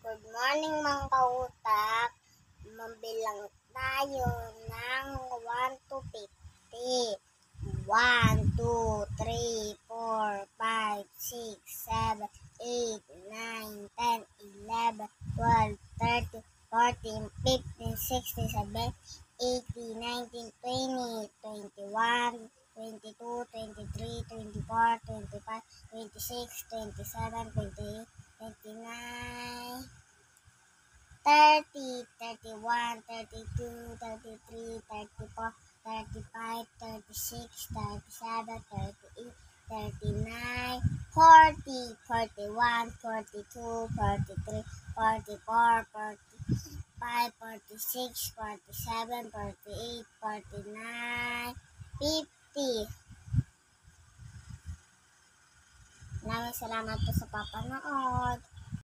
Good morning mga kautak. Mabilang tayo ng 1 to 50. 1, 2, 3, 4, 5, 6, 7, 8, 9, 10, 11, 12, 13, 14, 15, 16, 17, 18, 19, 20, 21, 22, 23, 24, 25, 26, 27, 28, 29, 30, 31, 32, 33, 34, 35, 36, 37, 38, 39, 40, 41, 42, 43, 44, 45, 46, 47, 48, 49, 50. Maraming salamat po sa papanood.